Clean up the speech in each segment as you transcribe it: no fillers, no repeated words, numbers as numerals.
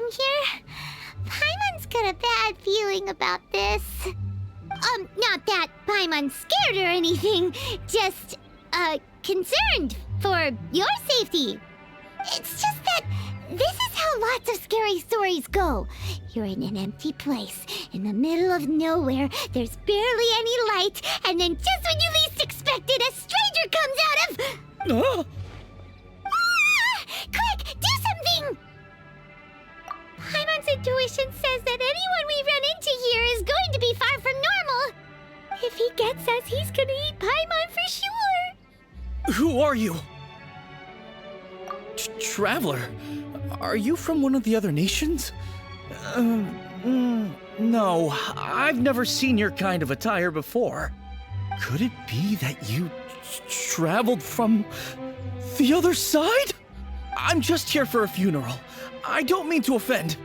Wangsheng here. Paimon's got a bad feeling about this. Not that Paimon's scared or anything, just, concerned for your safety. It's just that this is how lots of scary stories go. You're in an empty place, in the middle of nowhere, there's barely any light, and then just when you least expect it, a stranger comes out of... Quick, do something! Paimon's intuition says that anyone we run into here is going to be far from normal. If he gets us, he's gonna eat Paimon for sure. Who are you? Traveler? Are you from one of the other nations? No, I've never seen your kind of attire before. Could it be that you traveled from the other side? I'm just here for a funeral. I don't mean to offend.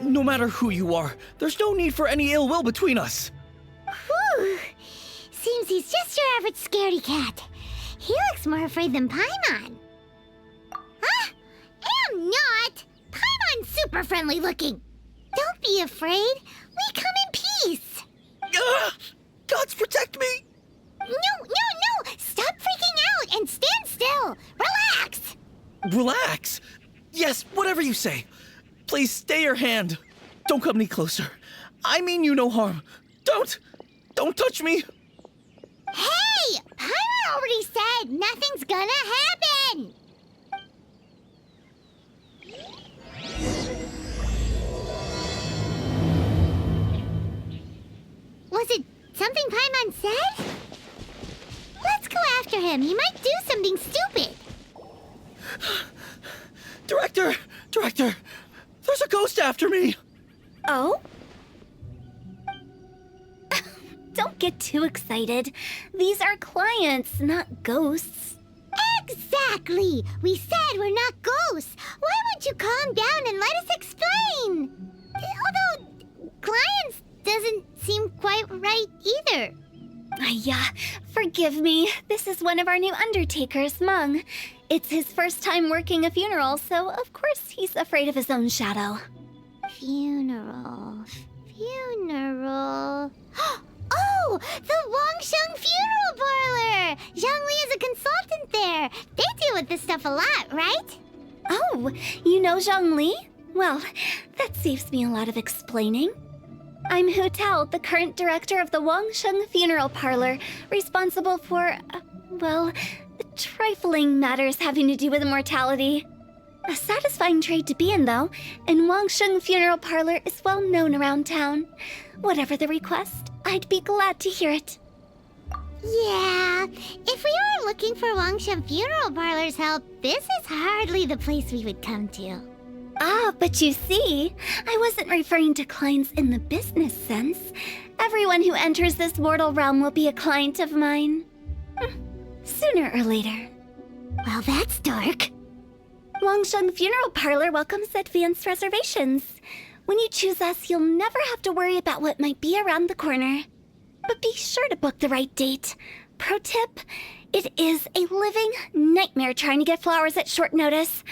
No matter who you are, there's no need for any ill will between us. Whew. Seems he's just your average scaredy cat. He looks more afraid than Paimon. Huh? Am not! Paimon's super friendly looking. Don't be afraid. We come in peace. Gods protect me! No! Stop freaking out and stand still. Relax. Relax? Yes, whatever you say. Please stay your hand. Don't come any closer. I mean you no harm. Don't touch me. Hey! Paimon already said nothing's gonna happen. Was it something Paimon said? Let's go after him. He might do something stupid. Director, there's a ghost after me. Oh? Don't get too excited. These are clients, not ghosts. Exactly! We said we're not ghosts. Why won't you calm down and let us explain? Although, clients doesn't seem quite right either. Yeah, forgive me. This is one of our new undertakers, Meng. It's his first time working a funeral, so of course he's afraid of his own shadow. Funeral. Oh! The Wangsheng Funeral Parlor! Zhongli is a consultant there. They deal with this stuff a lot, right? Oh, you know Zhongli? Well, that saves me a lot of explaining. I'm Hu Tao, the current director of the Wangsheng Funeral Parlor, responsible for, trifling matters having to do with immortality. A satisfying trade to be in, though, and Wangsheng Funeral Parlor is well known around town. Whatever the request, I'd be glad to hear it. Yeah, if we were looking for Wangsheng Funeral Parlor's help, this is hardly the place we would come to. Ah, but you see, I wasn't referring to clients in the business sense. Everyone who enters this mortal realm will be a client of mine. Sooner or later. Well, that's dark. Wangsheng Funeral Parlor welcomes advanced reservations. When you choose us, you'll never have to worry about what might be around the corner. But be sure to book the right date. Pro tip, it is a living nightmare trying to get flowers at short notice.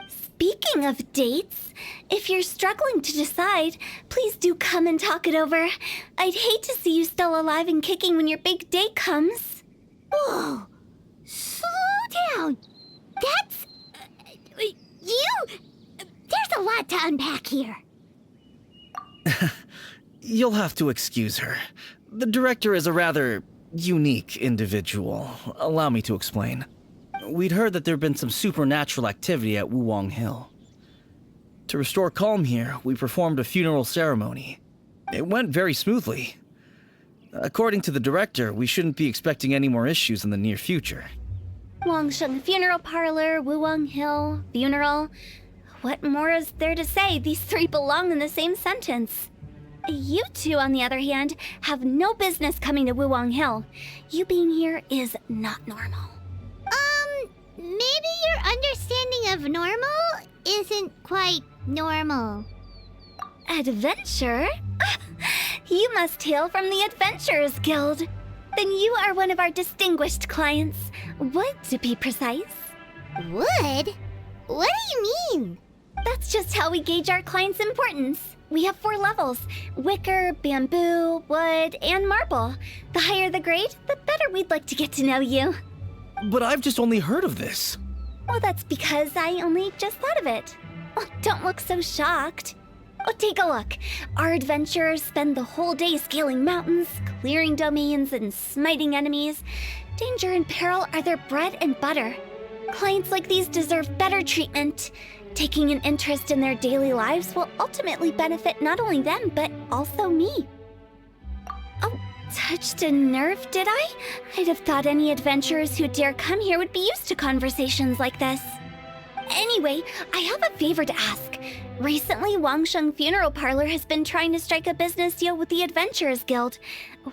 Speaking of dates, if you're struggling to decide, please do come and talk it over. I'd hate to see you still alive and kicking when your big day comes. Whoa! Slow down! That's... There's a lot to unpack here. You'll have to excuse her. The director is a rather unique individual. Allow me to explain. We'd heard that there'd been some supernatural activity at Wuwang Hill. To restore calm here, we performed a funeral ceremony. It went very smoothly. According to the director, we shouldn't be expecting any more issues in the near future. Wangsheng Funeral Parlor, Wuwang Hill, funeral. What more is there to say? These three belong in the same sentence. You two, on the other hand, have no business coming to Wuwang Hill. You being here is not normal. Maybe your understanding of normal isn't quite normal. Adventure? You must hail from the Adventurers Guild. Then you are one of our distinguished clients. Wood, to be precise. Wood? What do you mean? That's just how we gauge our clients' importance. We have 4 levels: wicker, bamboo, wood, and marble. The higher the grade, the better we'd like to get to know you. But I've just only heard of this. Well, that's because I only just thought of it. Oh, don't look so shocked. Oh, take a look. Our adventurers spend the whole day scaling mountains, clearing domains, and smiting enemies. Danger and peril are their bread and butter. Clients like these deserve better treatment. Taking an interest in their daily lives will ultimately benefit not only them, but also me. Oh, touched a nerve, did I? I'd have thought any adventurers who dare come here would be used to conversations like this. Anyway, I have a favor to ask. Recently, Wangsheng Funeral Parlor has been trying to strike a business deal with the Adventurers Guild.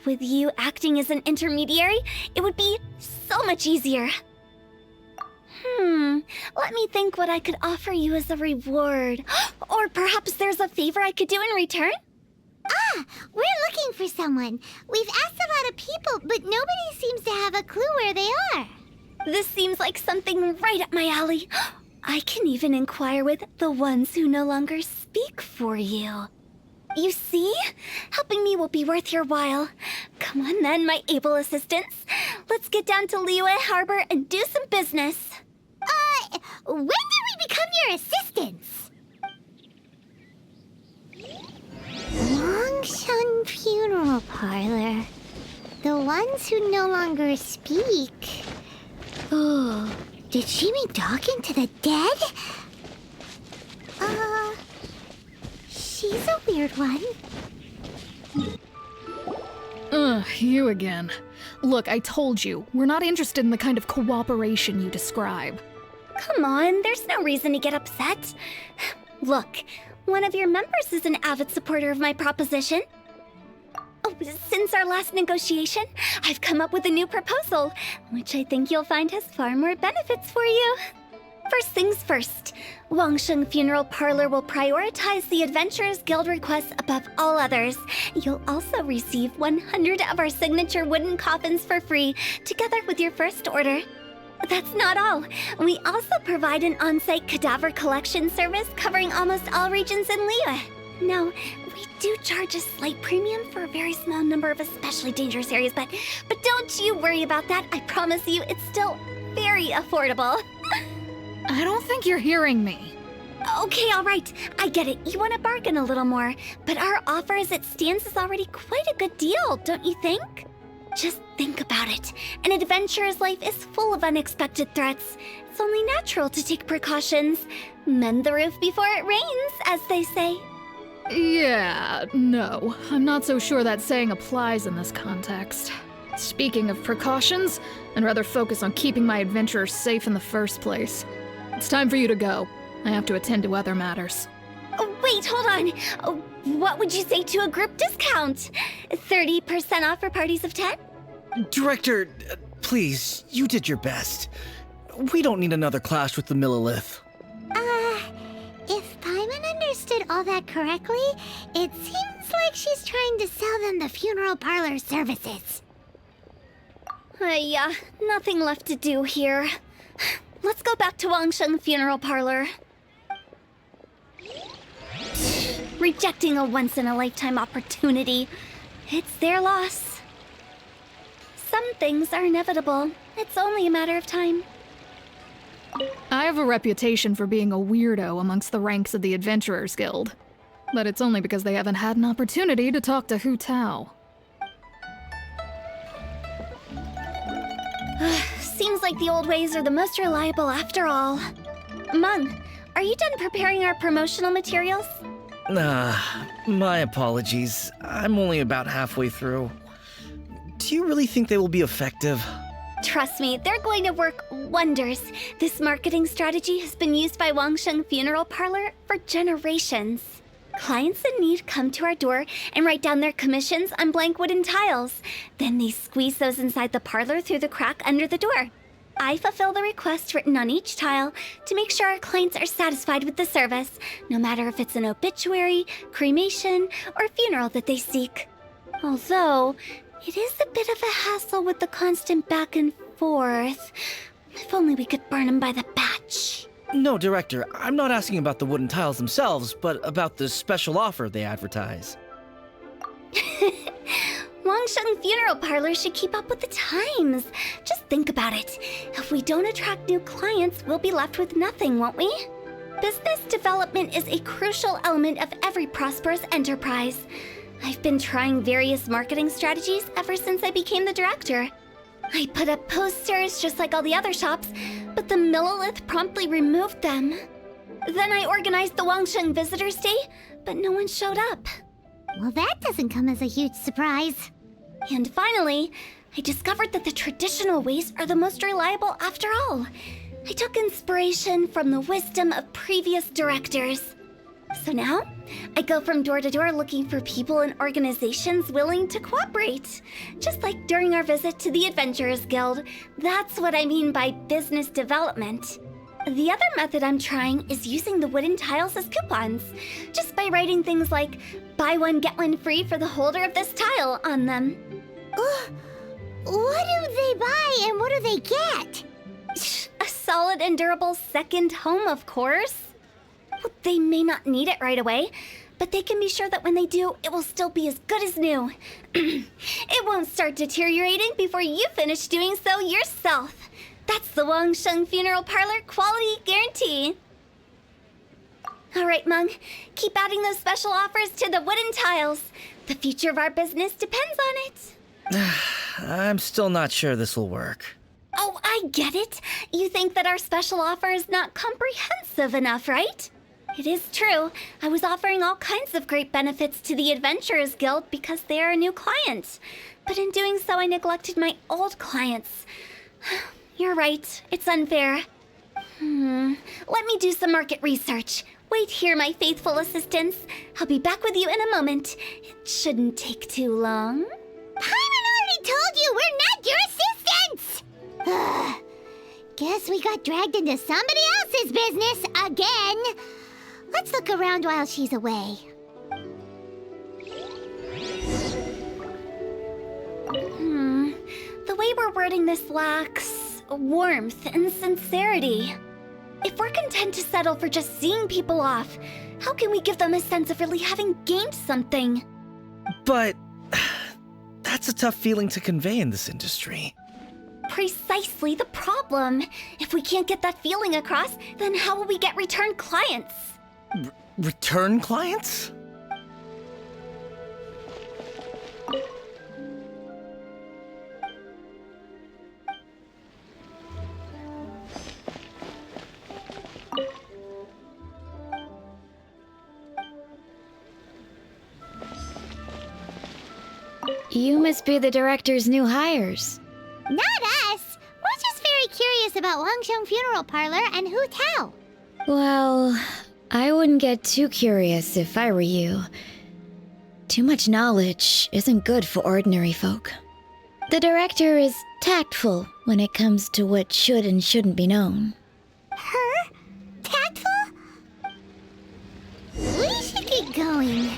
With you acting as an intermediary, it would be so much easier. Let me think what I could offer you as a reward. Or perhaps there's a favor I could do in return? Ah, we're looking for someone. We've asked a lot of people, but nobody seems to have a clue where they are. This seems like something right up my alley. I can even inquire with the ones who no longer speak for you. You see? Helping me will be worth your while. Come on then, my able assistants. Let's get down to Liyue Harbor and do some business. When did we become your assistants? Wangsheng Funeral Parlor. The ones who no longer speak. Oh, did she mean talking to the dead? She's a weird one. You again. Look, I told you, we're not interested in the kind of cooperation you describe. Come on, there's no reason to get upset. Look, one of your members is an avid supporter of my proposition. Oh, since our last negotiation, I've come up with a new proposal, which I think you'll find has far more benefits for you. First things first, Wangsheng Funeral Parlor will prioritize the Adventurers Guild requests above all others. You'll also receive 100 of our signature wooden coffins for free, together with your first order. That's not all. We also provide an on-site cadaver collection service covering almost all regions in Liyue. Now, we do charge a slight premium for a very small number of especially dangerous areas, but don't you worry about that. I promise you, it's still very affordable. I don't think you're hearing me. Okay, all right. I get it. You want to bargain a little more, but our offer as it stands is already quite a good deal, don't you think? Just think about it. An adventurer's life is full of unexpected threats. It's only natural to take precautions. Mend the roof before it rains, as they say. Yeah, no. I'm not so sure that saying applies in this context. Speaking of precautions, I'd rather focus on keeping my adventurers safe in the first place. It's time for you to go. I have to attend to other matters. Oh, wait, hold on. Oh, what would you say to a group discount? 30% off for parties of 10? Director, please, you did your best. We don't need another clash with the Millilith. If Paimon understood all that correctly, it seems like she's trying to sell them the funeral parlor services. Nothing left to do here. Let's go back to Wangsheng Funeral Parlor. Rejecting a once-in-a-lifetime opportunity. It's their loss. Some things are inevitable. It's only a matter of time. I have a reputation for being a weirdo amongst the ranks of the Adventurers Guild. But it's only because they haven't had an opportunity to talk to Hu Tao. Seems like the old ways are the most reliable after all. Mung, are you done preparing our promotional materials? My apologies. I'm only about halfway through. Do you really think they will be effective? Trust me, they're going to work wonders. This marketing strategy has been used by Wangsheng Funeral Parlor for generations. Clients in need come to our door and write down their commissions on blank wooden tiles. Then they squeeze those inside the parlor through the crack under the door. I fulfill the request written on each tile to make sure our clients are satisfied with the service, no matter if it's an obituary, cremation, or funeral that they seek. Although, it is a bit of a hassle with the constant back and forth. If only we could burn them by the batch. No, Director, I'm not asking about the wooden tiles themselves, but about the special offer they advertise. Wangsheng Funeral Parlor should keep up with the times. Just think about it. If we don't attract new clients, we'll be left with nothing, won't we? Business development is a crucial element of every prosperous enterprise. I've been trying various marketing strategies ever since I became the director. I put up posters just like all the other shops, but the Millilith promptly removed them. Then I organized the Wangsheng Visitors Day, but no one showed up. Well, that doesn't come as a huge surprise. And finally, I discovered that the traditional ways are the most reliable after all. I took inspiration from the wisdom of previous directors. So now, I go from door to door looking for people and organizations willing to cooperate. Just like during our visit to the Adventurers Guild. That's what I mean by business development. The other method I'm trying is using the wooden tiles as coupons. Just by writing things like, buy one, get one free for the holder of this tile on them. What do they buy and what do they get? A solid and durable second home, of course. Well, they may not need it right away, but they can be sure that when they do, it will still be as good as new. It won't start deteriorating before you finish doing so yourself. That's the Wangsheng Funeral Parlor quality guarantee. All right, Mung, keep adding those special offers to the wooden tiles. The future of our business depends on it. I'm still not sure this will work. Oh, I get it. You think that our special offer is not comprehensive enough, right? It is true. I was offering all kinds of great benefits to the Adventurers Guild because they are a new client. But in doing so, I neglected my old clients. You're right. It's unfair. Let me do some market research. Wait here, my faithful assistants. I'll be back with you in a moment. It shouldn't take too long. Paimon already told you we're not your assistants! Guess we got dragged into somebody else's business again. Let's look around while she's away. The way we're wording this lacks warmth and sincerity. If we're content to settle for just seeing people off, how can we give them a sense of really having gained something? But that's a tough feeling to convey in this industry. Precisely the problem. If we can't get that feeling across, then how will we get return clients? Return clients? You must be the director's new hires. Not us! We're just very curious about Wangsheng Funeral Parlor and Hu Tao. Well, I wouldn't get too curious if I were you. Too much knowledge isn't good for ordinary folk. The director is tactful when it comes to what should and shouldn't be known. Her? Tactful? We should get going.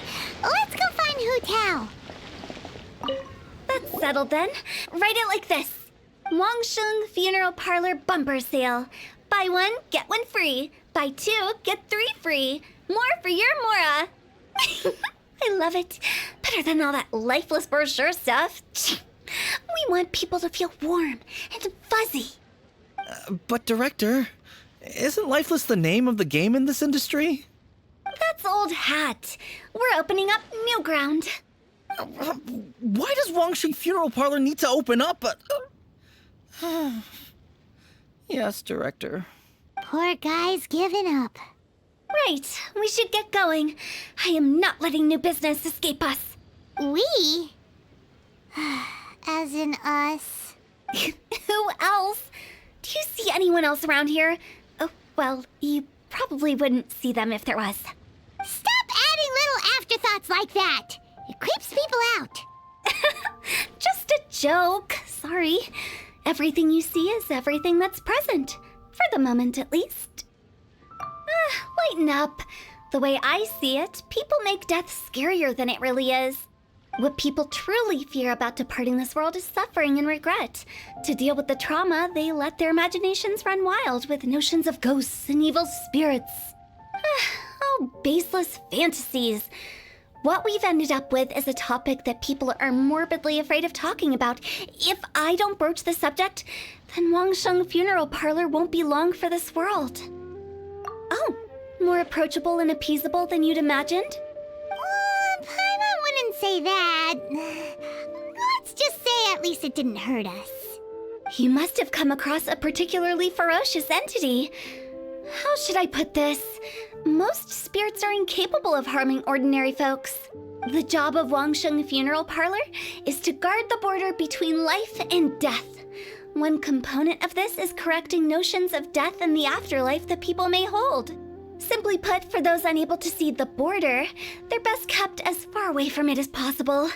Let's go find Hu Tao. That's settled then. Write it like this. Wangsheng Funeral Parlor bumper sale. Buy one, get one free. Buy two, get three free. More for your Mora. I love it. Better than all that lifeless brochure stuff. We want people to feel warm and fuzzy. But Director, isn't Lifeless the name of the game in this industry? That's old hat. We're opening up new ground. Why does Wangsheng Funeral Parlor need to open up? Yes, Director. Poor guy's given up. Right, we should get going. I am not letting new business escape us. We? As in us. Who else? Do you see anyone else around here? Oh, well, you probably wouldn't see them if there was. Stop adding little afterthoughts like that. It creeps people out. Just a joke. Sorry. Everything you see is everything that's present. For the moment, at least. Lighten up. The way I see it, people make death scarier than it really is. What people truly fear about departing this world is suffering and regret. To deal with the trauma, they let their imaginations run wild with notions of ghosts and evil spirits. Oh, baseless fantasies. What we've ended up with is a topic that people are morbidly afraid of talking about. If I don't broach the subject, then Wangsheng Funeral Parlor won't be long for this world. Oh, more approachable and appeasable than you'd imagined? Paimon wouldn't say that. Let's just say at least it didn't hurt us. You must have come across a particularly ferocious entity. How should I put this? Most spirits are incapable of harming ordinary folks. The job of Wangsheng Funeral Parlor is to guard the border between life and death. One component of this is correcting notions of death and the afterlife that people may hold. Simply put, for those unable to see the border, they're best kept as far away from it as possible.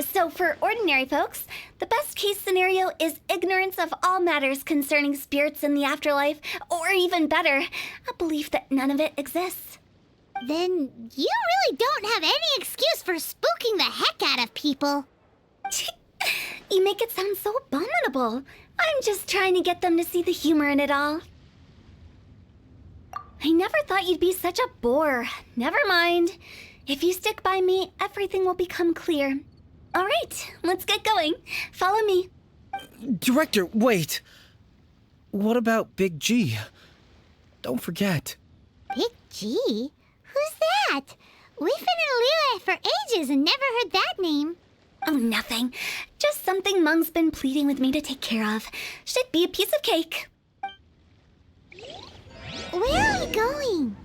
So for ordinary folks, the best case scenario is ignorance of all matters concerning spirits in the afterlife, or even better, a belief that none of it exists. Then you really don't have any excuse for spooking the heck out of people. You make it sound so abominable. I'm just trying to get them to see the humor in it all. I never thought you'd be such a bore. Never mind. If you stick by me, everything will become clear. All right, let's get going. Follow me. Director, wait! What about Big G? Don't forget. Big G? Who's that? We've been in Liyue for ages and never heard that name. Oh, nothing. Just something Mung's been pleading with me to take care of. Should be a piece of cake. Where are we going?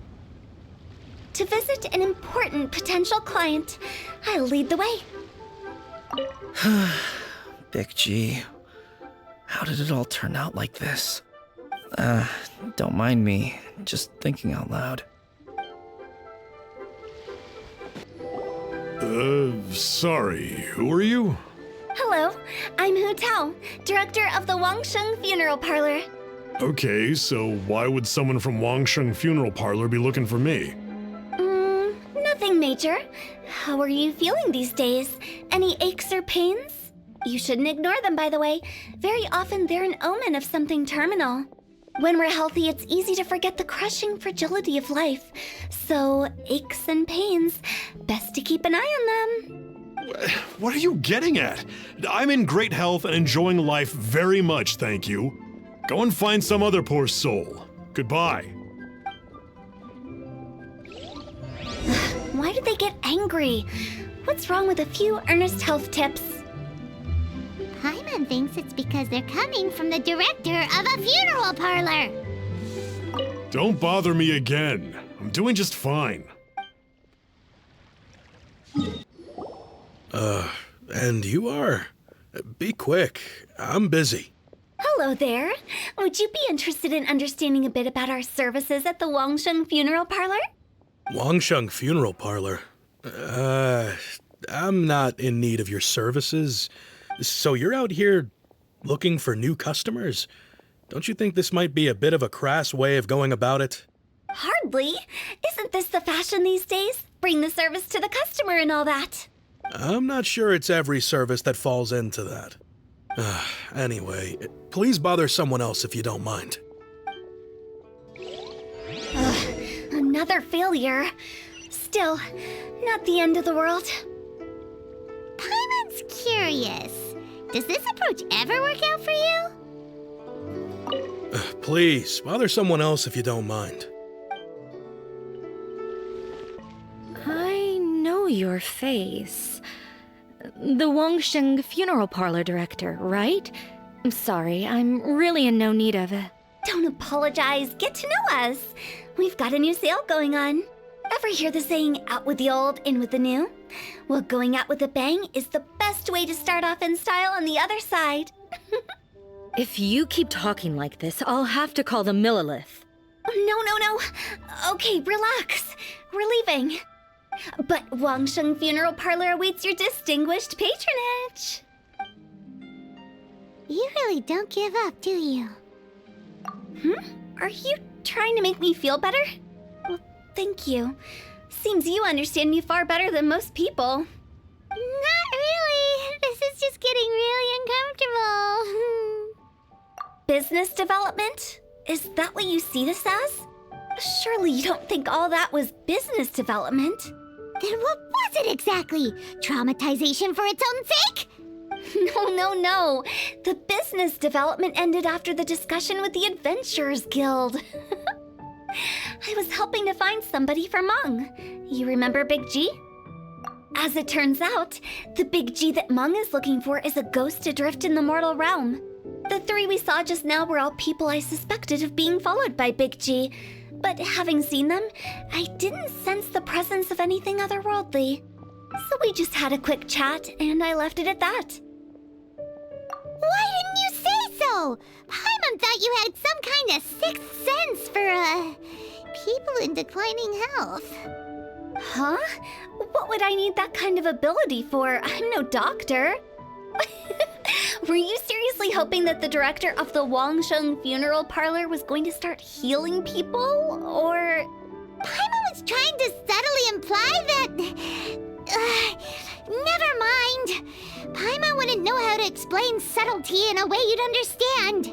To visit an important potential client. I'll lead the way. Big G. How did it all turn out like this? Don't mind me, just thinking out loud. Sorry, who are you? Hello, I'm Hu Tao, director of the Wangsheng Funeral Parlor. Okay, so why would someone from Wangsheng Funeral Parlor be looking for me? Nothing major. How are you feeling these days? Any aches or pains? You shouldn't ignore them, by the way. Very often they're an omen of something terminal. When we're healthy, it's easy to forget the crushing fragility of life. So, aches and pains, best to keep an eye on them. What are you getting at? I'm in great health and enjoying life very much, thank you. Go and find some other poor soul. Goodbye. Why did they get angry? What's wrong with a few earnest health tips? Paimon thinks it's because they're coming from the director of a funeral parlor. Don't bother me again. I'm doing just fine. And you are? Be quick. I'm busy. Hello there. Would you be interested in understanding a bit about our services at the Wangsheng Funeral Parlor? Wangsheng Funeral Parlor? I'm not in need of your services. So you're out here looking for new customers? Don't you think this might be a bit of a crass way of going about it? Hardly. Isn't this the fashion these days? Bring the service to the customer and all that. I'm not sure it's every service that falls into that. Anyway, please bother someone else if you don't mind. Another failure. Still, not the end of the world. Paimon's curious. Does this approach ever work out for you? Please, bother someone else if you don't mind. I know your face. The Wangsheng Funeral Parlor director, right? I'm sorry, I'm really in no need of it. Don't apologize. Get to know us. We've got a new sale going on. Ever hear the saying, out with the old, in with the new? Well, going out with a bang is the best way to start off in style on the other side. If you keep talking like this, I'll have to call the Millilith. No. Okay, relax. We're leaving. But Wangsheng Funeral Parlor awaits your distinguished patronage. You really don't give up, do you? Are you trying to make me feel better? Well, thank you. Seems you understand me far better than most people. Not just getting really uncomfortable. Business development? Is that what you see this as? Surely you don't think all that was business development. Then what was it exactly? Traumatization for its own sake? No. The business development ended after the discussion with the Adventurers Guild. I was helping to find somebody for Meng. You remember Big G? As it turns out, the Big G that Meng is looking for is a ghost adrift in the mortal realm. The three we saw just now were all people I suspected of being followed by Big G, but having seen them, I didn't sense the presence of anything otherworldly. So we just had a quick chat, and I left it at that. Why didn't you say so? Paimon thought you had some kind of sixth sense for, people in declining health. Huh? What would I need that kind of ability for? I'm no doctor. Were you seriously hoping that the director of the Wangsheng Funeral Parlor was going to start healing people, or...? Paimon was trying to subtly imply that... never mind. Paimon wouldn't know how to explain subtlety in a way you'd understand.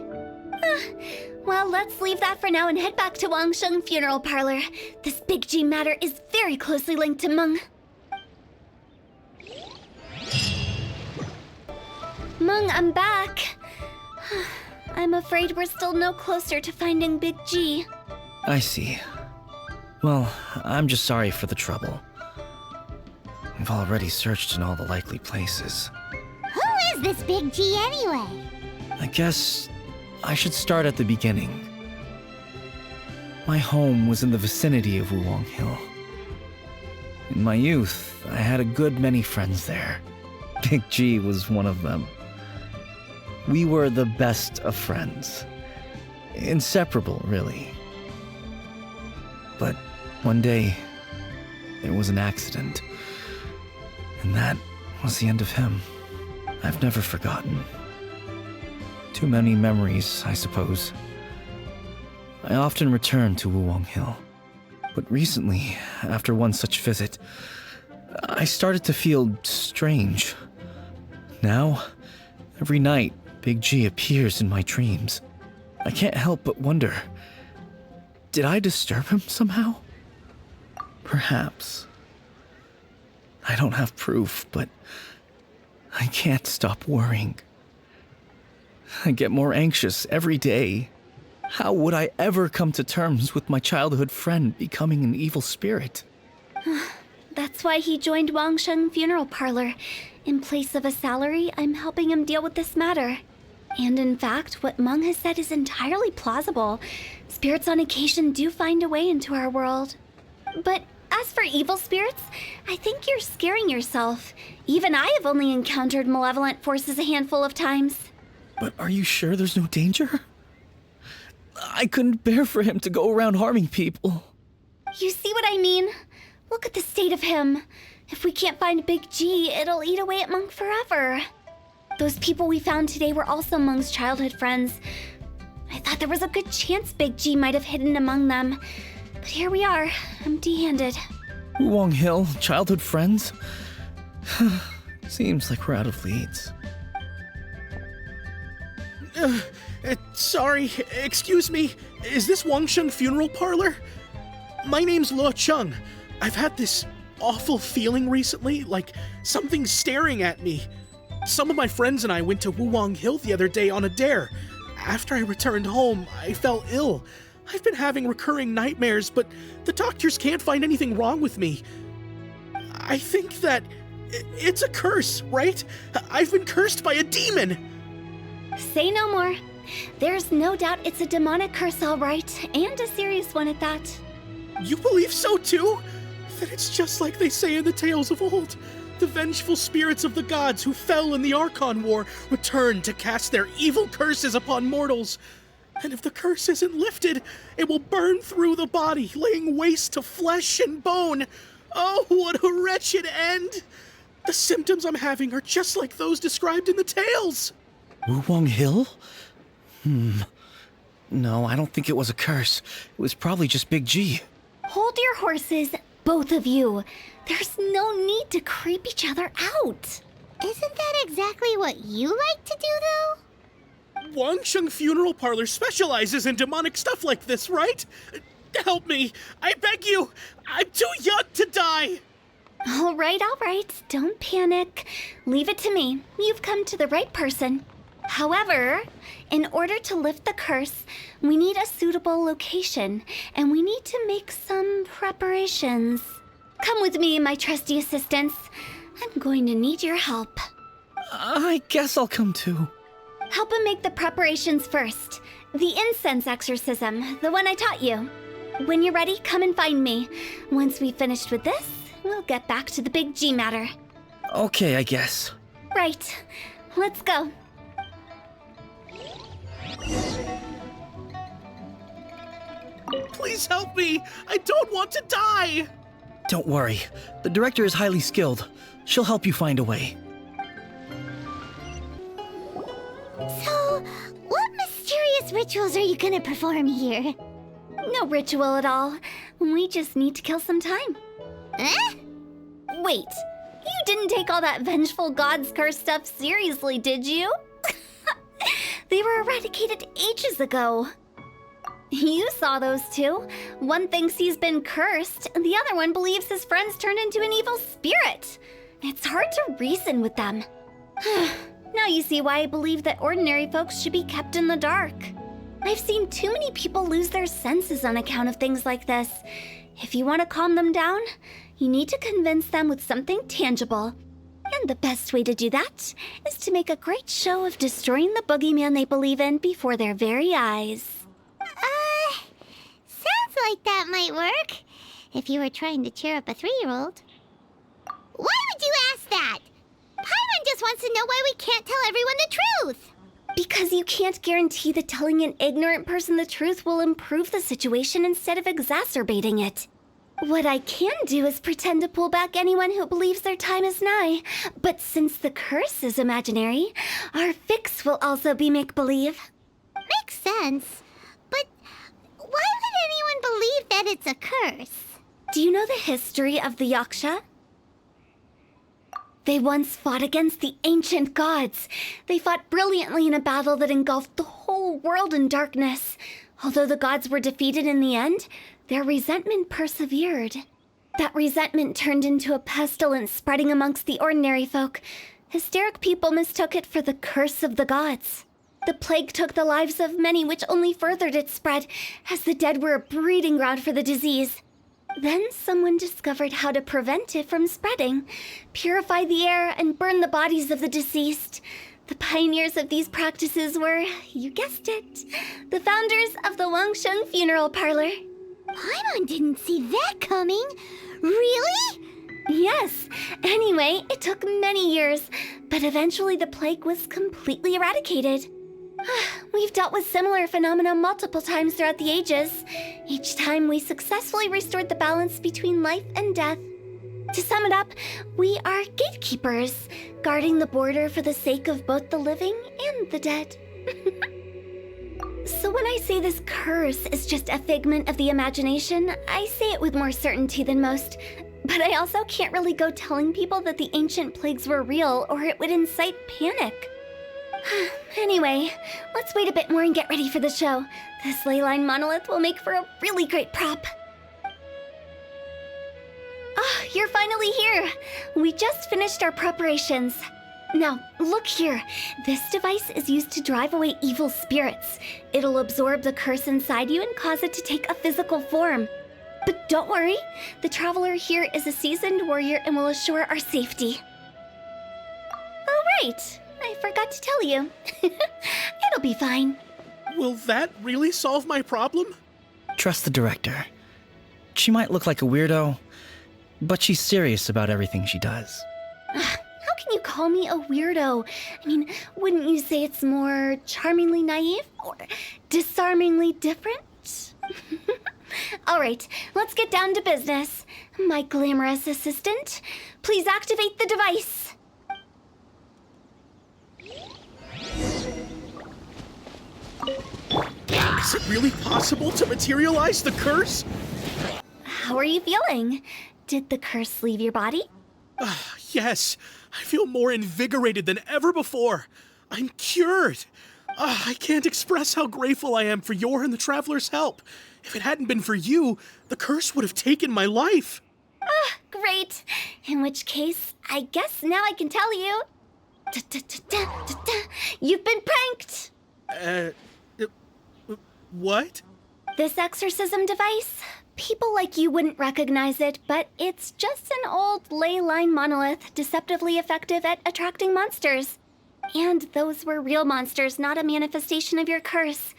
Well, let's leave that for now and head back to Wangsheng Funeral Parlor. This Big G matter is very closely linked to Meng. Meng, I'm back. I'm afraid we're still no closer to finding Big G. I see. Well, I'm just sorry for the trouble. We've already searched in all the likely places. Who is this Big G anyway? I guess I should start at the beginning. My home was in the vicinity of Wulong Hill. In my youth, I had a good many friends there. Big G was one of them. We were the best of friends. Inseparable, really. But one day, there was an accident. And that was the end of him. I've never forgotten. Too many memories, I suppose. I often return to Wulong Hill. But recently, after one such visit, I started to feel strange. Now, every night, Big G appears in my dreams. I can't help but wonder, did I disturb him somehow? Perhaps. I don't have proof, but I can't stop worrying. I get more anxious every day. How would I ever come to terms with my childhood friend becoming an evil spirit? That's why he joined Wangsheng Funeral Parlor. In place of a salary, I'm helping him deal with this matter. And in fact, what Meng has said is entirely plausible. Spirits on occasion do find a way into our world. But as for evil spirits, I think you're scaring yourself. Even I have only encountered malevolent forces a handful of times. But are you sure there's no danger? I couldn't bear for him to go around harming people. You see what I mean? Look at the state of him. If we can't find Big G, it'll eat away at Meng forever. Those people we found today were also Meng's childhood friends. I thought there was a good chance Big G might have hidden among them. But here we are, empty-handed. Wulong Hill, childhood friends? Seems like we're out of leads. Sorry, excuse me. Is this Wangsheng Funeral Parlor? My name's Luo Chung. I've had this awful feeling recently, like something's staring at me. Some of my friends and I went to Wulong Hill the other day on a dare. After I returned home, I fell ill. I've been having recurring nightmares, but the doctors can't find anything wrong with me. I think that it's a curse, right? I've been cursed by a demon. Say no more. There's no doubt it's a demonic curse, all right, and a serious one at that. You believe so too? Then it's just like they say in the tales of old. The vengeful spirits of the gods who fell in the Archon War return to cast their evil curses upon mortals. And if the curse isn't lifted, it will burn through the body, laying waste to flesh and bone. Oh, what a wretched end! The symptoms I'm having are just like those described in the tales. Wulong Hill? No, I don't think it was a curse. It was probably just Big G. Hold your horses, both of you. There's no need to creep each other out. Isn't that exactly what you like to do, though? Wangsheng Funeral Parlor specializes in demonic stuff like this, right? Help me! I beg you! I'm too young to die! All right. Don't panic. Leave it to me. You've come to the right person. However, in order to lift the curse, we need a suitable location, and we need to make some preparations. Come with me, my trusty assistants. I'm going to need your help. I guess I'll come too. Help him make the preparations first. The incense exorcism, the one I taught you. When you're ready, come and find me. Once we've finished with this, we'll get back to the big G matter. Okay, I guess. Right. Let's go. Please help me! I don't want to die! Don't worry. The director is highly skilled. She'll help you find a way. So, what mysterious rituals are you gonna perform here? No ritual at all. We just need to kill some time. Eh? Wait, you didn't take all that vengeful god's curse stuff seriously, did you? They were eradicated ages ago. You saw those two. One thinks he's been cursed, and the other one believes his friends turned into an evil spirit. It's hard to reason with them. Now you see why I believe that ordinary folks should be kept in the dark. I've seen too many people lose their senses on account of things like this. If you want to calm them down, you need to convince them with something tangible. And the best way to do that is to make a great show of destroying the boogeyman they believe in before their very eyes. Sounds like that might work. If you were trying to cheer up a 3-year-old. Why would you ask that? Paimon just wants to know why we can't tell everyone the truth. Because you can't guarantee that telling an ignorant person the truth will improve the situation instead of exacerbating it. What I can do is pretend to pull back anyone who believes their time is nigh. But since the curse is imaginary, our fix will also be make-believe. Makes sense. But why would anyone believe that it's a curse? Do you know the history of the Yaksha? They once fought against the ancient gods. They fought brilliantly in a battle that engulfed the whole world in darkness. Although the gods were defeated in the end, their resentment persevered. That resentment turned into a pestilence spreading amongst the ordinary folk. Hysteric people mistook it for the curse of the gods. The plague took the lives of many, which only furthered its spread, as the dead were a breeding ground for the disease. Then someone discovered how to prevent it from spreading, purify the air, and burn the bodies of the deceased. The pioneers of these practices were, you guessed it, the founders of the Wangsheng Funeral Parlor. Paimon didn't see that coming. Really? Yes. Anyway, it took many years, but eventually the plague was completely eradicated. We've dealt with similar phenomena multiple times throughout the ages. Each time we successfully restored the balance between life and death. To sum it up, we are gatekeepers, guarding the border for the sake of both the living and the dead. So when I say this curse is just a figment of the imagination, I say it with more certainty than most. But I also can't really go telling people that the ancient plagues were real, or it would incite panic. Anyway, let's wait a bit more and get ready for the show. This leyline monolith will make for a really great prop. Ah, you're finally here! We just finished our preparations. Now, look here. This device is used to drive away evil spirits. It'll absorb the curse inside you and cause it to take a physical form. But don't worry, the traveler here is a seasoned warrior and will assure our safety. Oh, right. I forgot to tell you. It'll be fine. Will that really solve my problem? Trust the director. She might look like a weirdo, but she's serious about everything she does. How can you call me a weirdo? I mean, wouldn't you say it's more charmingly naive or disarmingly different? All right, let's get down to business. My glamorous assistant, please activate the device. Is it really possible to materialize the curse? How are you feeling? Did the curse leave your body? Yes, I feel more invigorated than ever before. I'm cured. I can't express how grateful I am for your and the Traveler's help. If it hadn't been for you, the curse would have taken my life. Great. In which case, I guess now I can tell you. You've been pranked! What? This exorcism device, people like you wouldn't recognize it, but it's just an old ley line monolith deceptively effective at attracting monsters. And those were real monsters, not a manifestation of your curse.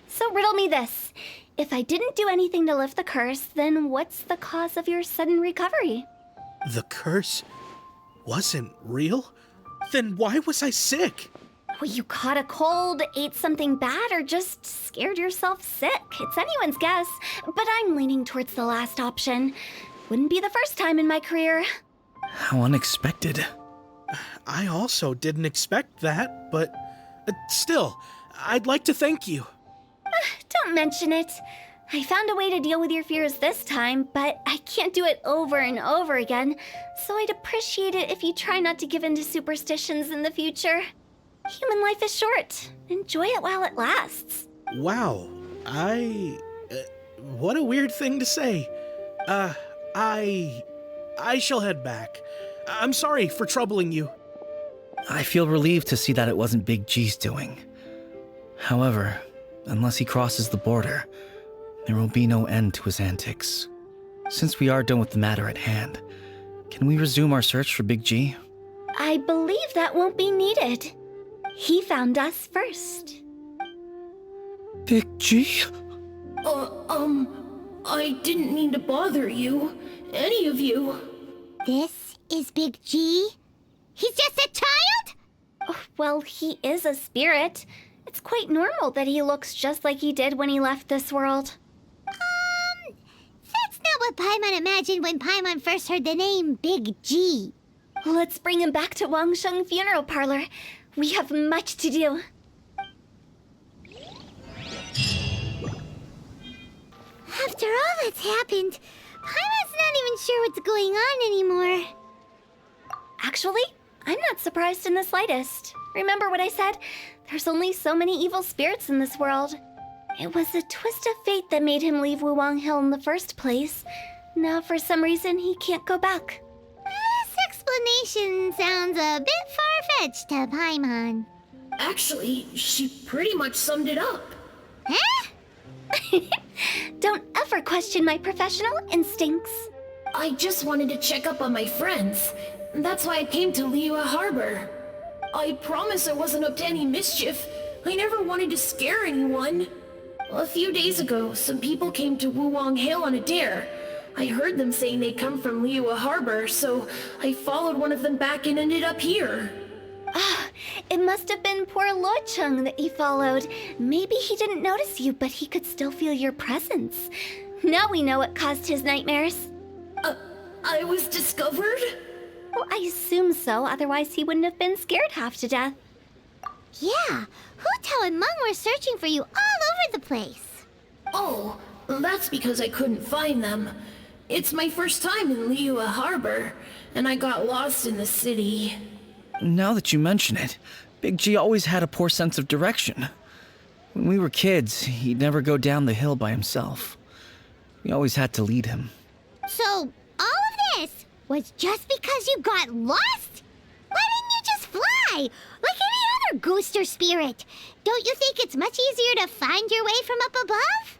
So riddle me this. If I didn't do anything to lift the curse, then what's the cause of your sudden recovery? The curse wasn't real? Then why was I sick? Well, you caught a cold, ate something bad, or just scared yourself sick. It's anyone's guess, but I'm leaning towards the last option. Wouldn't be the first time in my career. How unexpected. I also didn't expect that, but still, I'd like to thank you. Don't mention it. I found a way to deal with your fears this time, but I can't do it over and over again, so I'd appreciate it if you try not to give in to superstitions in the future. Human life is short. Enjoy it while it lasts. Wow, what a weird thing to say. I shall head back. I'm sorry for troubling you. I feel relieved to see that it wasn't Big G's doing. However, unless he crosses the border, there will be no end to his antics. Since we are done with the matter at hand, can we resume our search for Big G? I believe that won't be needed. He found us first. Big G? I didn't mean to bother you. Any of you. This is Big G? He's just a child? Oh, well, he is a spirit. It's quite normal that he looks just like he did when he left this world. That's not what Paimon imagined when Paimon first heard the name Big G. Let's bring him back to Wangsheng Funeral Parlor. We have much to do. After all that's happened, Paimon's not even sure what's going on anymore. Actually, I'm not surprised in the slightest. Remember what I said? There's only so many evil spirits in this world. It was a twist of fate that made him leave Wuwang Hill in the first place. Now, for some reason, he can't go back. This explanation sounds a bit far-fetched to Paimon. Actually, she pretty much summed it up. Huh? Don't ever question my professional instincts. I just wanted to check up on my friends. That's why I came to Liyue Harbor. I promise I wasn't up to any mischief. I never wanted to scare anyone. A few days ago, some people came to Wuwang Hill on a dare. I heard them saying they'd come from Liyue Harbor, so I followed one of them back and ended up here. It must have been poor Luocheng that you followed. Maybe he didn't notice you, but he could still feel your presence. Now we know what caused his nightmares. I was discovered? Well, I assume so, otherwise he wouldn't have been scared half to death. Yeah, Hu Tao and Meng were searching for you all over the place. Oh, that's because I couldn't find them. It's my first time in Liyue Harbor, and I got lost in the city. Now that you mention it, Big G always had a poor sense of direction. When we were kids, he'd never go down the hill by himself. We always had to lead him. So, all of this was just because you got lost? Why didn't you just fly? Like any other ghost or spirit? Don't you think it's much easier to find your way from up above?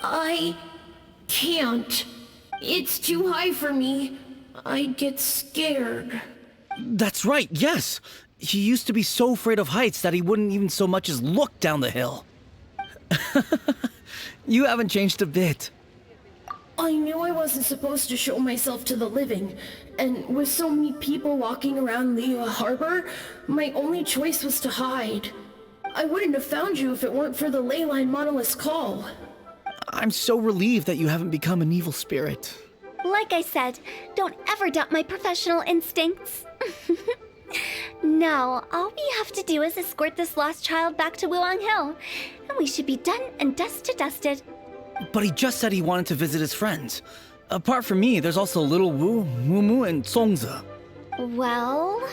I can't. It's too high for me. I'd get scared. That's right, yes! He used to be so afraid of heights that he wouldn't even so much as look down the hill. You haven't changed a bit. I knew I wasn't supposed to show myself to the living, and with so many people walking around Liyue Harbor, my only choice was to hide. I wouldn't have found you if it weren't for the ley line monolith's call. I'm so relieved that you haven't become an evil spirit. Like I said, don't ever doubt my professional instincts. Now, all we have to do is escort this lost child back to Wuwang Hill, and we should be done and dusted. But he just said he wanted to visit his friends. Apart from me, there's also Little Wu, Mumu, and Songza. Well,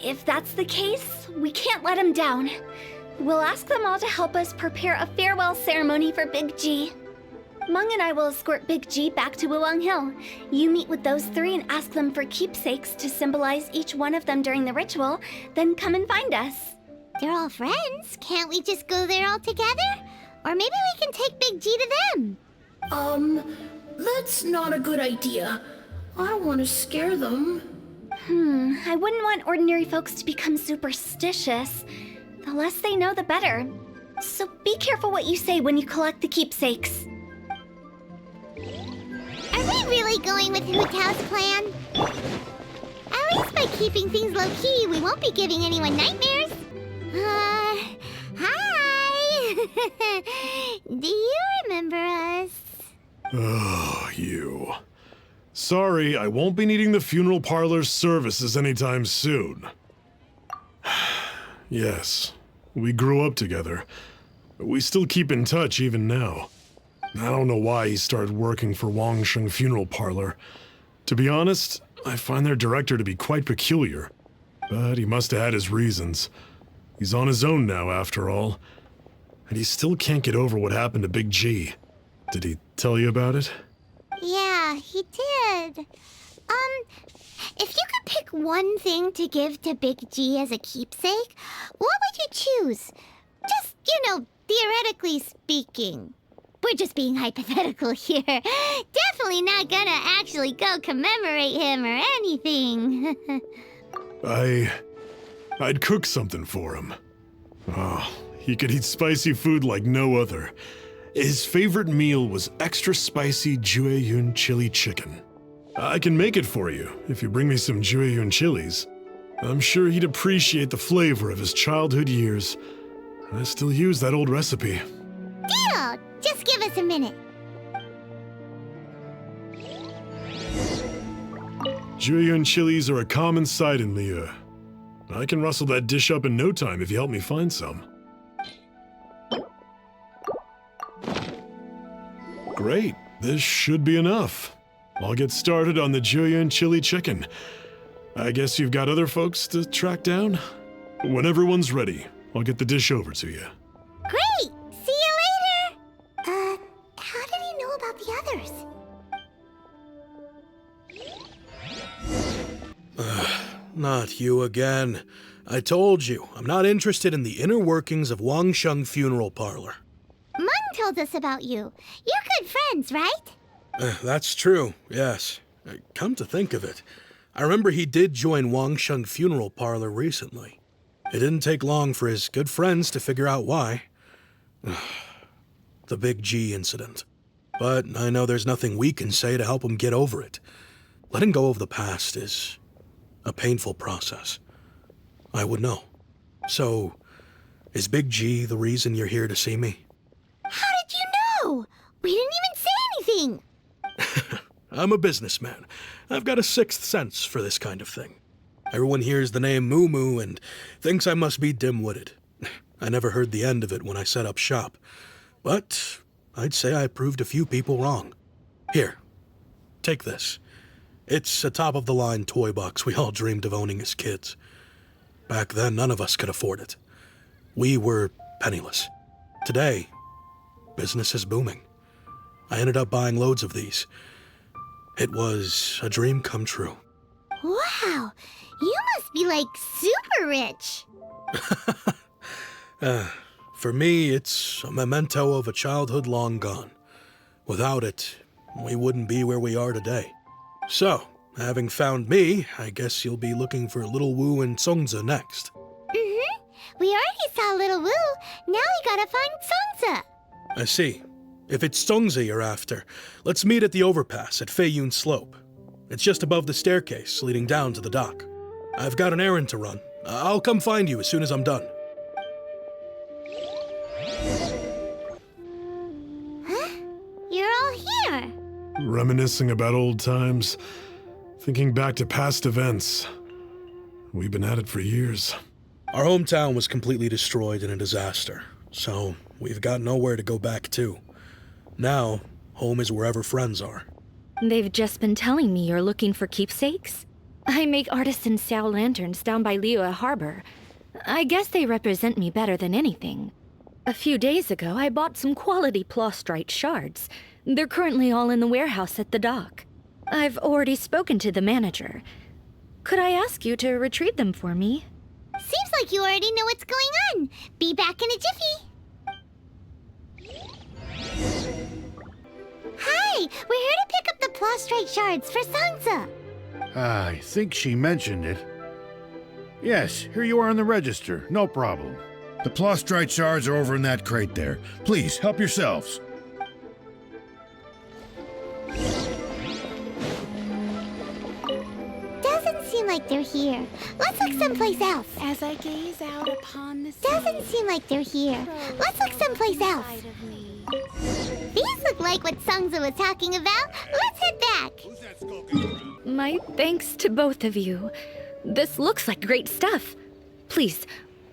if that's the case, we can't let him down. We'll ask them all to help us prepare a farewell ceremony for Big G. Mung and I will escort Big G back to Wuwang Hill. You meet with those three and ask them for keepsakes to symbolize each one of them during the ritual, then come and find us. They're all friends. Can't we just go there all together? Or maybe we can take Big G to them. That's not a good idea. I don't want to scare them. I wouldn't want ordinary folks to become superstitious. The less they know, the better. So be careful what you say when you collect the keepsakes. Are we really going with Hu Tao's plan? At least by keeping things low-key, we won't be giving anyone nightmares. Hi! Do you remember us? Oh, you. Sorry, I won't be needing the funeral parlor's services anytime soon. Yes, we grew up together. We still keep in touch even now. I don't know why he started working for Wangsheng Funeral Parlor. To be honest, I find their director to be quite peculiar. But he must have had his reasons. He's on his own now, after all. And he still can't get over what happened to Big G. Did he tell you about it? Yeah, he did. If you could pick one thing to give to Big G as a keepsake, what would you choose? Just, theoretically speaking. We're just being hypothetical here. Definitely not gonna actually go commemorate him or anything. I'd cook something for him. Oh, he could eat spicy food like no other. His favorite meal was extra spicy Jueyun chili chicken. I can make it for you if you bring me some Jueyun chilies. I'm sure he'd appreciate the flavor of his childhood years. I still use that old recipe. Deal! Just give us a minute. Jueyun chilies are a common sight in Liyue. I can rustle that dish up in no time if you help me find some. Great, this should be enough. I'll get started on the Jueyun chili chicken. I guess you've got other folks to track down? When everyone's ready, I'll get the dish over to you. Great! See you later! How did he know about the others? Not you again. I told you, I'm not interested in the inner workings of Wangsheng Funeral Parlor. Mung told us about you. You're good friends, right? That's true, yes. Come to think of it, I remember he did join Wangsheng Funeral Parlor recently. It didn't take long for his good friends to figure out why. The Big G incident. But I know there's nothing we can say to help him get over it. Letting go of the past is a painful process. I would know. So, is Big G the reason you're here to see me? How did you know? We didn't even say anything. I'm a businessman. I've got a sixth sense for this kind of thing. Everyone hears the name Moo Moo and thinks I must be dim-witted. I never heard the end of it when I set up shop. But I'd say I proved a few people wrong. Here, take this. It's a top-of-the-line toy box we all dreamed of owning as kids. Back then, none of us could afford it. We were penniless. Today, business is booming. I ended up buying loads of these. It was a dream come true. Wow, you must be like super rich. For me, it's a memento of a childhood long gone. Without it, we wouldn't be where we are today. So, having found me, I guess you'll be looking for Little Wu and Songza next. Mm-hmm. We already saw Little Wu. Now we gotta find Songza. I see. If it's Songza you're after, let's meet at the overpass at Feiyun Slope. It's just above the staircase leading down to the dock. I've got an errand to run. I'll come find you as soon as I'm done. Huh? You're all here. Reminiscing about old times, thinking back to past events. We've been at it for years. Our hometown was completely destroyed in a disaster, so we've got nowhere to go back to. Now, home is wherever friends are. They've just been telling me you're looking for keepsakes? I make artisan style lanterns down by Liyue Harbor. I guess they represent me better than anything. A few days ago, I bought some quality plastrite shards. They're currently all in the warehouse at the dock. I've already spoken to the manager. Could I ask you to retrieve them for me? Seems like you already know what's going on. Be back in a jiffy. Hi, we're here to pick up the plastrite shards for Sansa. I think she mentioned it. Yes, here you are on the register. No problem. The plastrite shards are over in that crate there. Please, help yourselves. Doesn't seem like they're here. Let's look someplace else. As I gaze out upon the sea, Doesn't seem like they're here. Let's look someplace else. inside of me. These look like what Sangza was talking about. Let's head back. My thanks to both of you. This looks like great stuff. Please,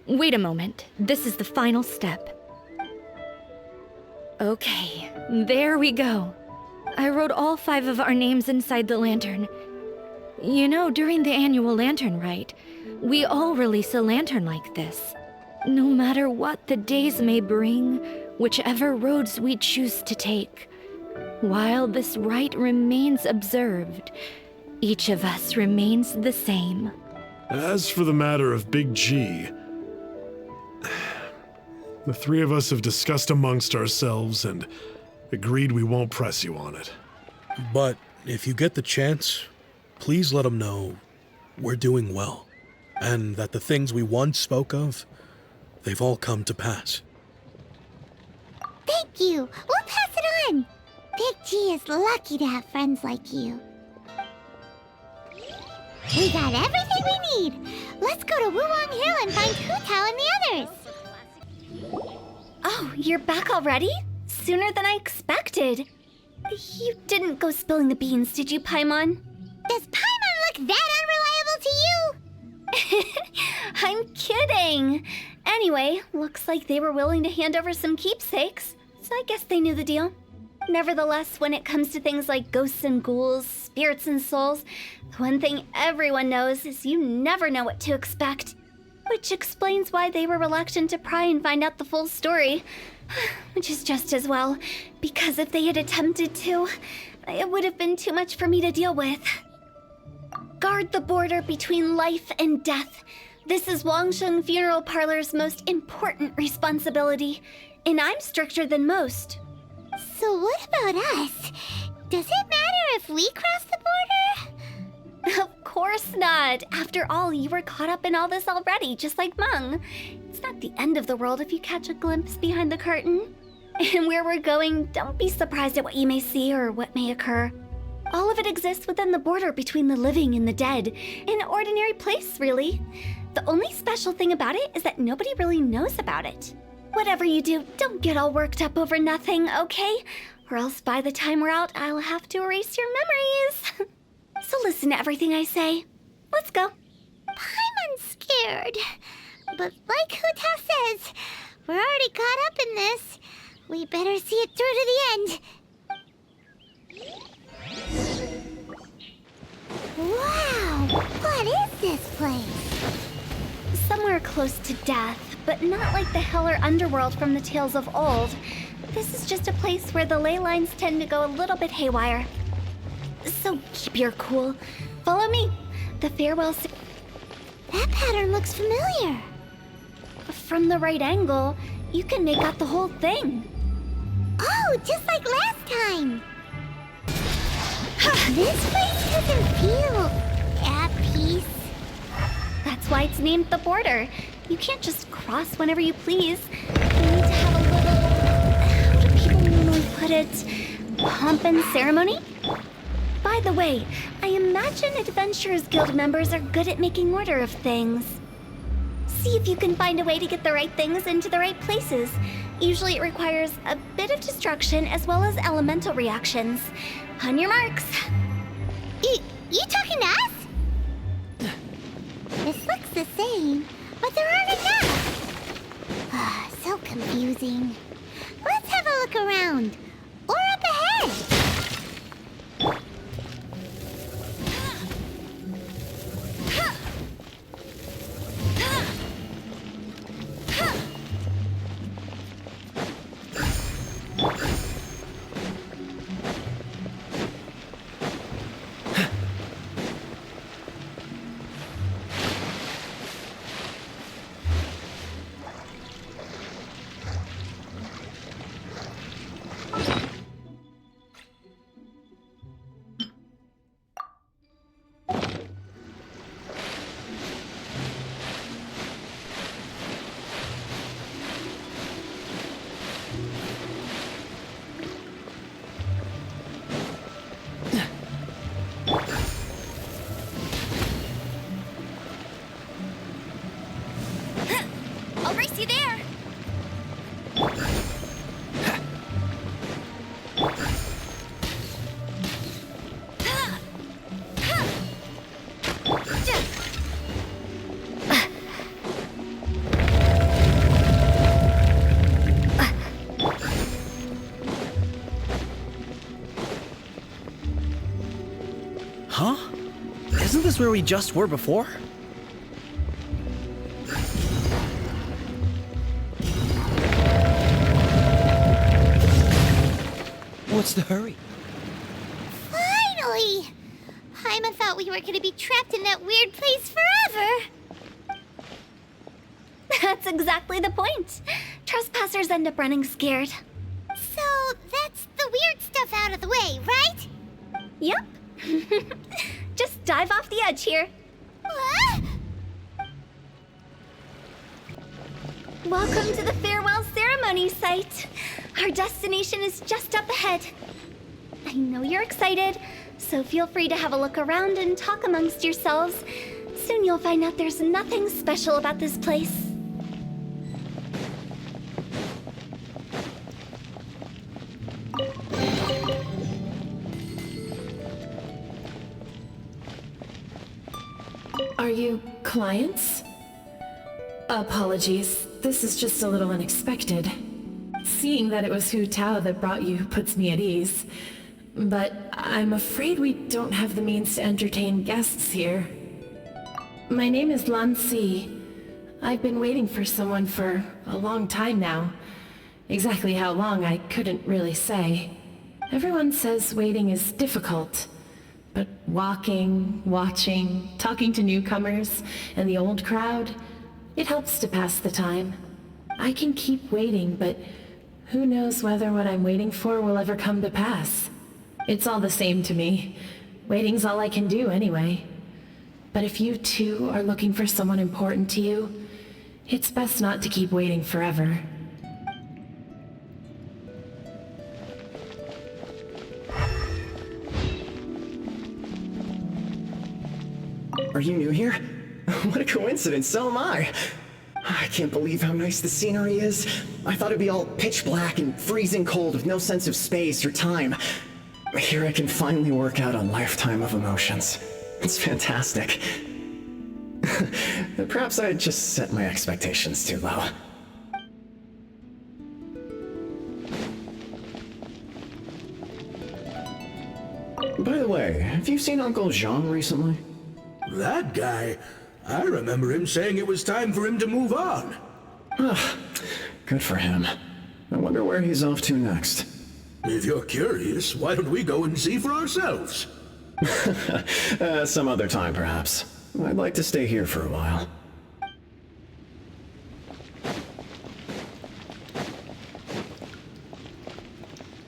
wait a moment. This is the final step. Okay, there we go. I wrote all 5 of our names inside the lantern. You know, during the annual lantern rite, we all release a lantern like this. No matter what the days may bring, whichever roads we choose to take. While this rite remains observed, each of us remains the same. As for the matter of Big G, the 3 of us have discussed amongst ourselves and agreed we won't press you on it. But if you get the chance, please let them know we're doing well, and that the things we once spoke of, they've all come to pass. Thank you. We'll pass it on. Big G is lucky to have friends like you. We got everything we need. Let's go to Wulong Hill and find Hu Tao and the others. Oh, you're back already? Sooner than I expected. You didn't go spilling the beans, did you, Paimon? Does Paimon look that unreliable to you? I'm kidding. Anyway, looks like they were willing to hand over some keepsakes, so I guess they knew the deal. Nevertheless, when it comes to things like ghosts and ghouls, spirits and souls, the one thing everyone knows is you never know what to expect. Which explains why they were reluctant to pry and find out the full story. Which is just as well, because if they had attempted to, it would have been too much for me to deal with. Guard the border between life and death. This is Wangsheng Funeral Parlor's most important responsibility, and I'm stricter than most. So what about us? Does it matter if we cross the border? Of course not. After all, you were caught up in all this already, just like Meng. It's not the end of the world if you catch a glimpse behind the curtain. And where we're going, don't be surprised at what you may see or what may occur. All of it exists within the border between the living and the dead. An ordinary place, really. The only special thing about it is that nobody really knows about it. Whatever you do, don't get all worked up over nothing, okay? Or else by the time we're out, I'll have to erase your memories. So listen to everything I say. Let's go. Paimon's scared. But like Hu Tao says, we're already caught up in this. We better see it through to the end. Wow! What is this place? Somewhere close to death, but not like the hell or underworld from the tales of old. This is just a place where the ley lines tend to go a little bit haywire. So keep your cool. Follow me. The farewell. That pattern looks familiar. From the right angle, you can make out the whole thing. Oh, just like last time. This place doesn't feel at peace. That's why it's named the border. You can't just cross whenever you please. You need to have a little, how do people normally put it, pomp and ceremony? By the way, I imagine Adventurers Guild members are good at making order of things. See if you can find a way to get the right things into the right places. Usually it requires a bit of destruction as well as elemental reactions. On your marks. You talking to us? This looks the same, but there aren't enough. So confusing. Let's have a look around. Or up ahead. there! Huh? Isn't this where we just were before? What's the hurry? Finally! Paimon thought we were gonna be trapped in that weird place forever. That's exactly the point. Trespassers end up running scared. So that's the weird stuff out of the way, right? Yep. Just dive off the edge here. What? Welcome to the farewell ceremony site. Our destination is just up ahead. I know you're excited, so feel free to have a look around and talk amongst yourselves. Soon you'll find out there's nothing special about this place. Are you clients? Apologies, this is just a little unexpected. Seeing that it was Hu Tao that brought you puts me at ease. But I'm afraid we don't have the means to entertain guests here. My name is Lan Si. I've been waiting for someone for a long time now. Exactly how long, I couldn't really say. Everyone says waiting is difficult. But walking, watching, talking to newcomers, and the old crowd, it helps to pass the time. I can keep waiting, but who knows whether what I'm waiting for will ever come to pass. It's all the same to me. Waiting's all I can do anyway. But if you too are looking for someone important to you, it's best not to keep waiting forever. Are you new here? What a coincidence, so am I. I can't believe how nice the scenery is. I thought it'd be all pitch black and freezing cold with no sense of space or time. Here I can finally work out a lifetime of emotions. It's fantastic. Perhaps I just set my expectations too low. By the way, have you seen Uncle Jean recently? That guy? I remember him saying it was time for him to move on. Good for him. I wonder where he's off to next. If you're curious, why don't we go and see for ourselves? Some other time, perhaps. I'd like to stay here for a while.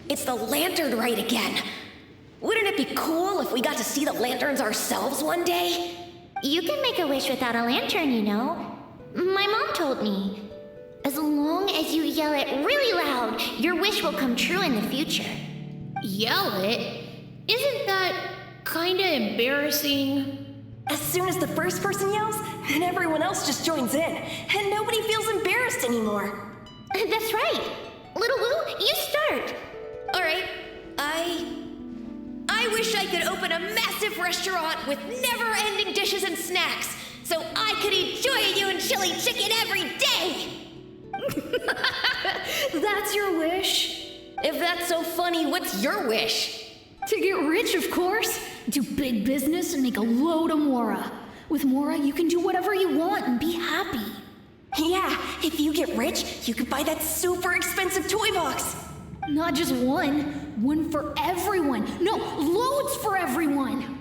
It's the lantern rite again. Wouldn't it be cool if we got to see the lanterns ourselves one day? You can make a wish without a lantern, you know. My mom told me. As long as you yell it really loud, your wish will come true in the future. Yell it? Isn't that kinda embarrassing? As soon as the first person yells, then everyone else just joins in, and nobody feels embarrassed anymore. That's right. Little Wu, you start. Alright, I wish I could open a massive restaurant with never-ending dishes and snacks, so I could eat joy and chili chicken every day! That's your wish? If that's so funny, what's your wish? To get rich, of course. Do big business and make a load of Mora. With Mora, you can do whatever you want and be happy. Yeah, if you get rich, you could buy that super expensive toy box. Not just one. One for everyone. No, loads for everyone.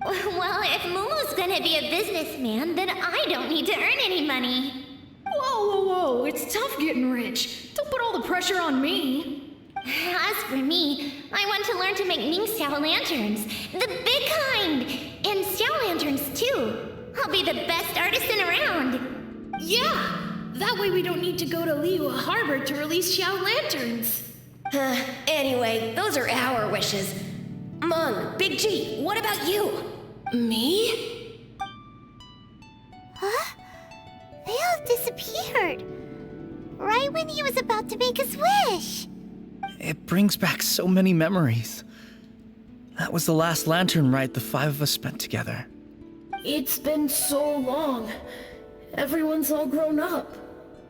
Well, if Momo's gonna be a businessman, then I don't need to earn any money. Whoa. It's tough getting rich. Don't put all the pressure on me. As for me, I want to learn to make Ningxiao lanterns. The big kind! And Xiao lanterns, too. I'll be the best artisan around. Yeah! That way we don't need to go to Liyue Harbor to release Xiao lanterns. Anyway, those are our wishes. Mung, Big G, what about you? Me? Huh? They all disappeared. right when he was about to make his wish. It brings back so many memories. That was the last lantern rite the five of us spent together. It's been so long. Everyone's all grown up.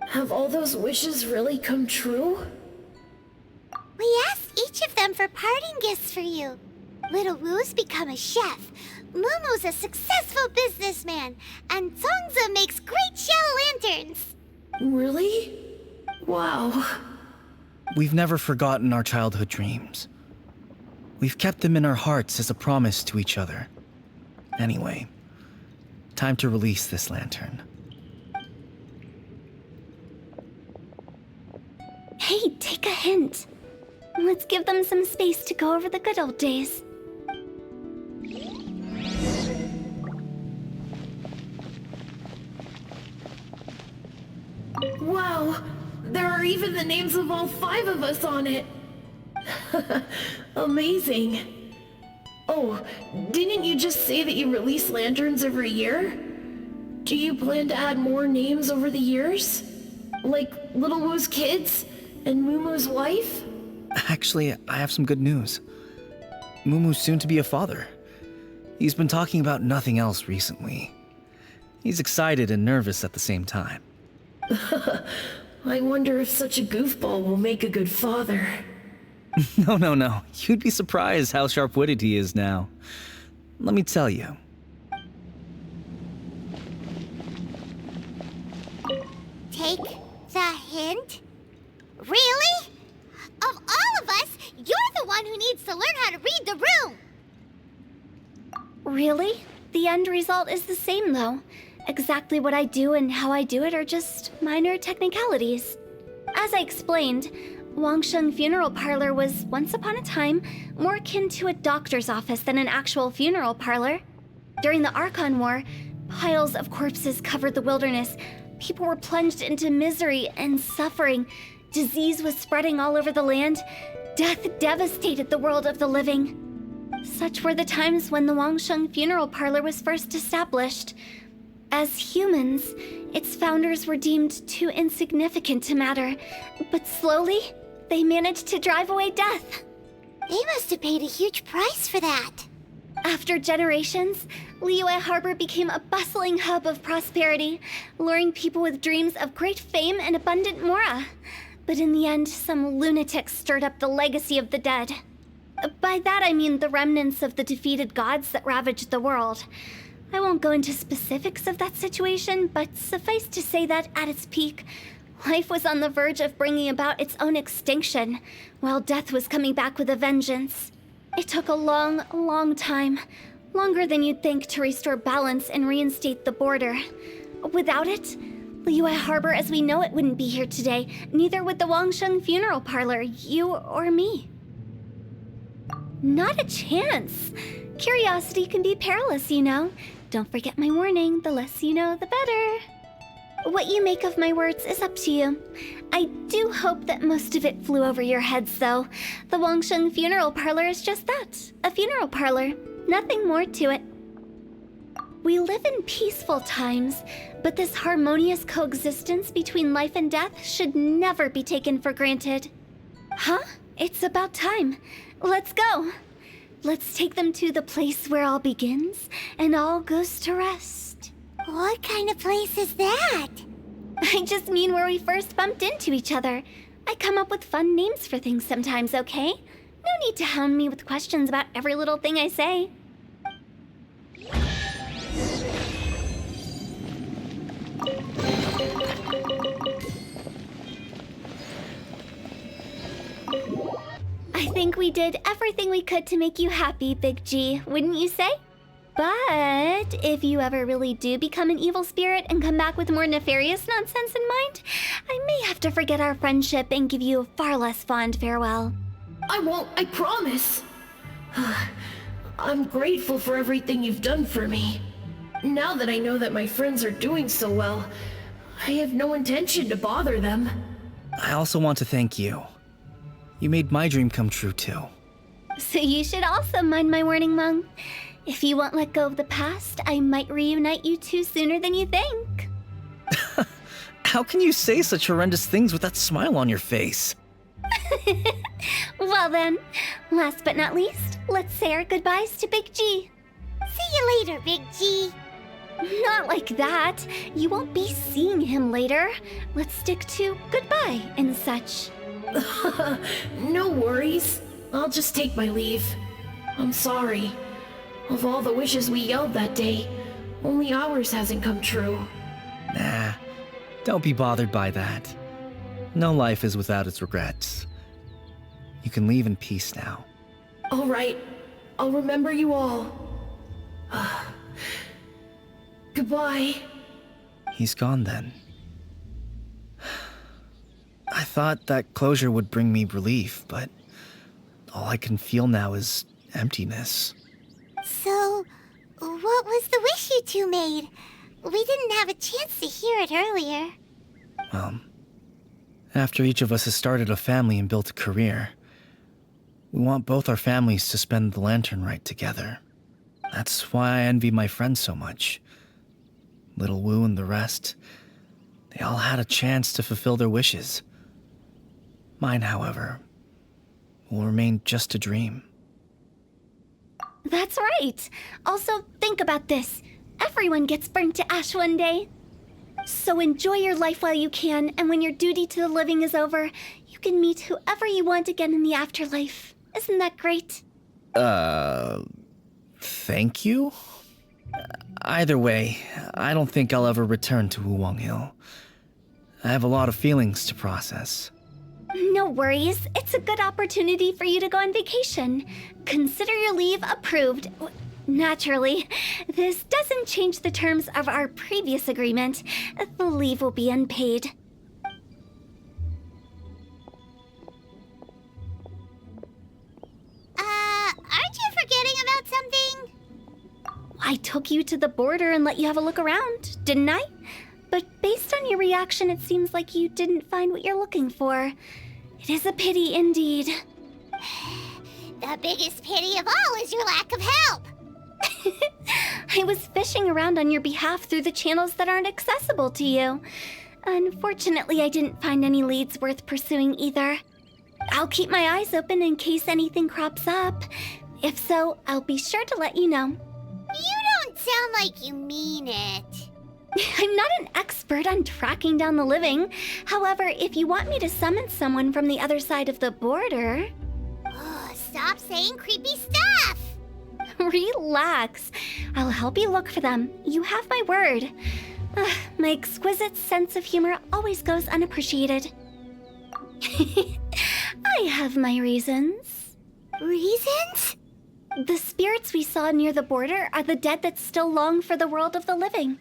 Have all those wishes really come true? We asked each of them for parting gifts for you. Little Wu's become a chef, Mumu's a successful businessman, and Zongza makes great shell lanterns. Really? Wow. We've never forgotten our childhood dreams. We've kept them in our hearts as a promise to each other. Anyway, time to release this lantern. Hey, take a hint. Let's give them some space to go over the good old days. Wow, there are even the names of all 5 of us on it. Amazing. Oh, didn't you just say that you release lanterns every year? Do you plan to add more names over the years? Like Little Wu's kids and Mumu's wife? Actually, I have some good news. Mumu's soon to be a father. He's been talking about nothing else recently. He's excited and nervous at the same time. I wonder if such a goofball will make a good father. No. You'd be surprised how sharp-witted he is now. Let me tell you. Take the hint? Really? Of all of us, you're the one who needs to learn how to read the room! Really? The end result is the same, though. Exactly what I do and how I do it are just minor technicalities. As I explained, Wangsheng Funeral Parlor was, once upon a time, more akin to a doctor's office than an actual funeral parlor. During the Archon War, piles of corpses covered the wilderness. People were plunged into misery and suffering. Disease was spreading all over the land. Death devastated the world of the living. Such were the times when the Wangsheng Funeral Parlor was first established. As humans, its founders were deemed too insignificant to matter, but slowly, they managed to drive away death. They must have paid a huge price for that. After generations, Liyue Harbor became a bustling hub of prosperity, luring people with dreams of great fame and abundant mora. But in the end, some lunatics stirred up the legacy of the dead. By that I mean the remnants of the defeated gods that ravaged the world. I won't go into specifics of that situation, but suffice to say that at its peak, life was on the verge of bringing about its own extinction, while death was coming back with a vengeance. It took a long time, longer than you'd think, to restore balance and reinstate the border. Without it, Liyue Harbor as we know it wouldn't be here today, neither would the Wangsheng Funeral Parlor, you or me. Not a chance. Curiosity can be perilous, you know. Don't forget my warning, the less you know, the better. What you make of my words is up to you. I do hope that most of it flew over your heads, though. The Wangsheng Funeral Parlor is just that, a funeral parlor. Nothing more to it. We live in peaceful times, but this harmonious coexistence between life and death should never be taken for granted. Huh? It's about time. Let's go. Let's take them to the place where all begins and all goes to rest. What kind of place is that? I just mean where we first bumped into each other. I come up with fun names for things sometimes, okay? No need to hound me with questions about every little thing I say. I think we did everything we could to make you happy, Big G, wouldn't you say? But if you ever really do become an evil spirit and come back with more nefarious nonsense in mind, I may have to forget our friendship and give you a far less fond farewell. I won't, I promise. I'm grateful for everything you've done for me. Now that I know that my friends are doing so well, I have no intention to bother them. I also want to thank you. You made my dream come true, too. So you should also mind my warning, Mung. If you won't let go of the past, I might reunite you two sooner than you think. How can you say such horrendous things with that smile on your face? Well then, last but not least, let's say our goodbyes to Big G. See you later, Big G. Not like that. You won't be seeing him later. Let's stick to goodbye and such. No worries. I'll just take my leave. I'm sorry. Of all the wishes we yelled that day, only ours hasn't come true. Nah, don't be bothered by that. No life is without its regrets. You can leave in peace now. All right. I'll remember you all. Goodbye. He's gone then. I thought that closure would bring me relief, but all I can feel now is emptiness. So, what was the wish you two made? We didn't have a chance to hear it earlier. Well, after each of us has started a family and built a career, we want both our families to spend the lantern rite together. That's why I envy my friends so much. Little Wu and the rest, they all had a chance to fulfill their wishes. Mine, however, will remain just a dream. That's right. Also, think about this. Everyone gets burnt to ash one day. So enjoy your life while you can, and when your duty to the living is over, you can meet whoever you want again in the afterlife. Isn't that great? Thank you? Either way, I don't think I'll ever return to Wuwang Hill. I have a lot of feelings to process. No worries. It's a good opportunity for you to go on vacation. Consider your leave approved. Naturally, this doesn't change the terms of our previous agreement. The leave will be unpaid. Aren't you forgetting about something? I took you to the border and let you have a look around, didn't I? But based on your reaction, it seems like you didn't find what you're looking for. It is a pity indeed. The biggest pity of all is your lack of help. I was fishing around on your behalf through the channels that aren't accessible to you. Unfortunately, I didn't find any leads worth pursuing either. I'll keep my eyes open in case anything crops up. If so, I'll be sure to let you know. You don't sound like you mean it. I'm not an expert on tracking down the living. However, if you want me to summon someone from the other side of the border... Oh, stop saying creepy stuff! Relax. I'll help you look for them. You have my word. My exquisite sense of humor always goes unappreciated. I have my reasons. Reasons? The spirits we saw near the border are the dead that still long for the world of the living.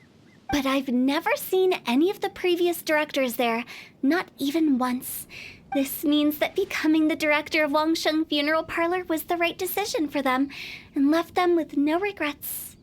But I've never seen any of the previous directors there, not even once. This means that becoming the director of Wangsheng Funeral Parlor was the right decision for them, and left them with no regrets.